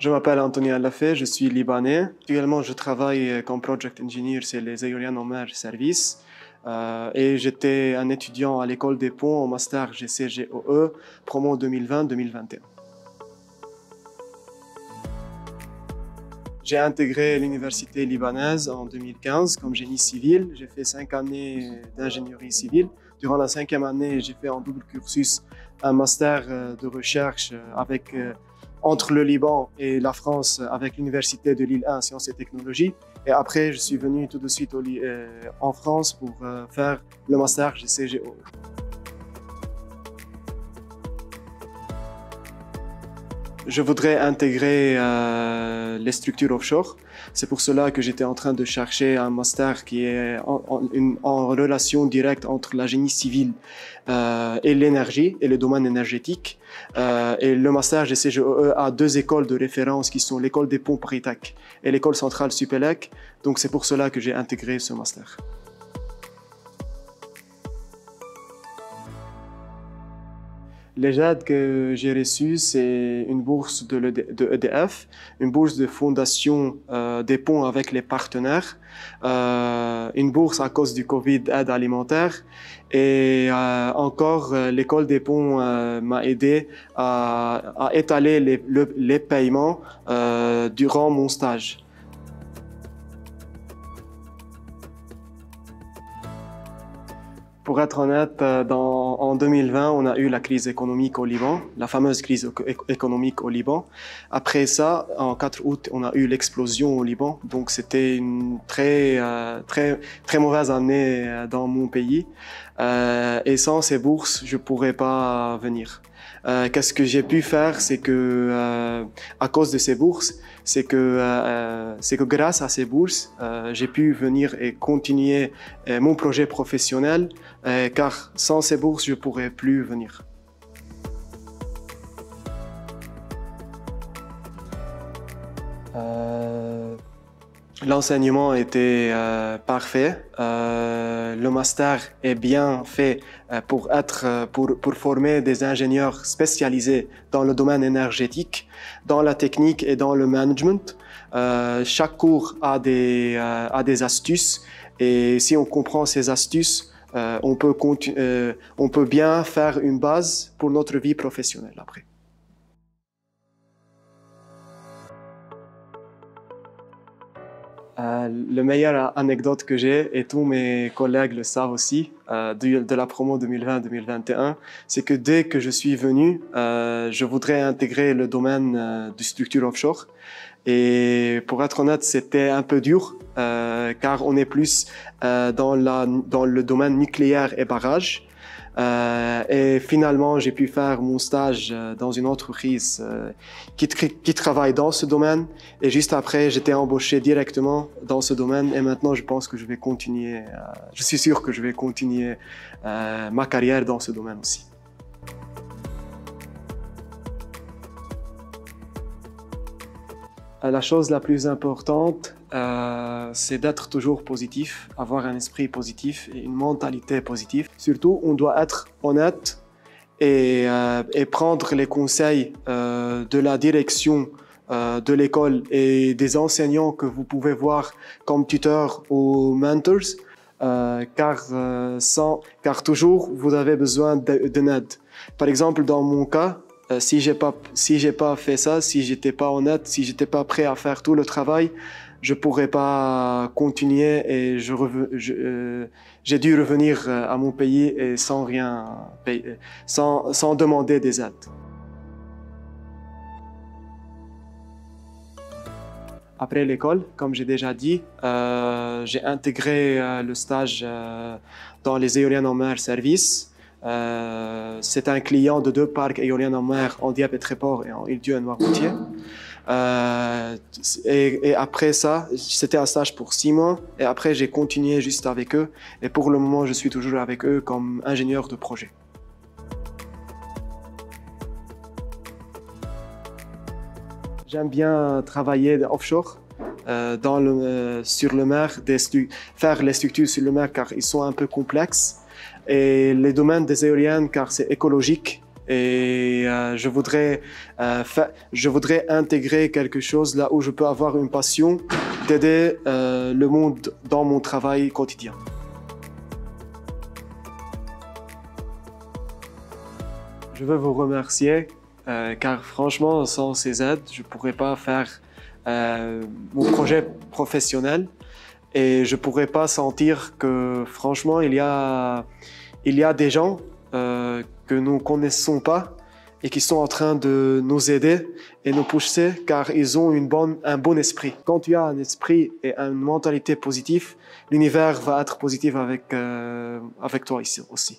Je m'appelle Anthony Lafay, je suis libanais. Actuellement, je travaille comme Project Engineer chez les Éoliennes en mer Service. Et j'étais un étudiant à l'école des ponts au master GCGOE, promo 2020-2021. J'ai intégré l'université libanaise en 2015 comme génie civil. J'ai fait 5 années d'ingénierie civile. Durant la 5e année, j'ai fait en double cursus un master de recherche entre le Liban et la France avec l'université de Lille 1 Sciences et Technologies. Et après, je suis venu tout de suite en France pour faire le master GCGO. Je voudrais intégrer les structures offshore. C'est pour cela que j'étais en train de chercher un master qui est en relation directe entre la génie civile et l'énergie et le domaine énergétique. Et le master GCGOE a 2 écoles de référence qui sont l'école des ponts Paris-Tech et l'école centrale Supélec. Donc c'est pour cela que j'ai intégré ce master. Les aides que j'ai reçues, c'est une bourse de EDF, une bourse de fondation des ponts avec les partenaires, une bourse à cause du Covid, aide alimentaire, et encore l'école des ponts m'a aidé à étaler les paiements durant mon stage. Pour être honnête, en 2020, on a eu la crise économique au Liban, la fameuse crise économique au Liban. Après ça, en 4 août, on a eu l'explosion au Liban. Donc, c'était une très mauvaise année dans mon pays. Et sans ces bourses, je pourrais pas venir. Qu'est-ce que j'ai pu faire, c'est que à cause de ces bourses, c'est que grâce à ces bourses, j'ai pu venir et continuer mon projet professionnel, car sans ces bourses, je pourrais plus venir. L'enseignement était parfait. Le master est bien fait pour former des ingénieurs spécialisés dans le domaine énergétique, dans la technique et dans le management. Chaque cours a des astuces et si on comprend ces astuces, on peut bien faire une base pour notre vie professionnelle après. Le meilleure anecdote que j'ai, et tous mes collègues le savent aussi, de la promo 2020-2021, c'est que dès que je suis venu, je voudrais intégrer le domaine du structure offshore. Et pour être honnête, c'était un peu dur, car on est plus dans le domaine nucléaire et barrage. Et finalement, j'ai pu faire mon stage dans une entreprise qui travaille dans ce domaine. Et juste après, j'étais embauché directement dans ce domaine. Et maintenant, je pense que je vais continuer. Je suis sûr que je vais continuer ma carrière dans ce domaine aussi. La chose la plus importante, c'est d'être toujours positif, avoir un esprit positif et une mentalité positive. Surtout, on doit être honnête et prendre les conseils de la direction de l'école et des enseignants que vous pouvez voir comme tuteurs ou mentors, car toujours vous avez besoin d'une aide. Par exemple, dans mon cas, si j'ai pas fait ça, si j'étais pas honnête, si j'étais pas prêt à faire tout le travail, je pourrais pas continuer et j'ai dû revenir à mon pays et sans rien payer, sans demander des aides. Après l'école, comme j'ai déjà dit, j'ai intégré le stage dans les éoliennes en mer Service. C'est un client de 2 parcs éoliennes en mer en Dieppe et Tréport et en Île-Dieu et Noirmoutier. Et après ça, c'était un stage pour 6 mois et après j'ai continué juste avec eux et pour le moment je suis toujours avec eux comme ingénieur de projet. J'aime bien travailler offshore, sur le mer, faire les structures sur le mer car ils sont un peu complexes. Et les domaines des éoliennes car c'est écologique Et je voudrais intégrer quelque chose là où je peux avoir une passion d'aider le monde dans mon travail quotidien. Je veux vous remercier car franchement, sans ces aides, je ne pourrais pas faire mon projet professionnel et je ne pourrais pas sentir que franchement, il y a des gens que nous ne connaissons pas et qui sont en train de nous aider et nous pousser car ils ont un bon esprit. Quand tu as un esprit et une mentalité positive, l'univers va être positif avec toi ici aussi.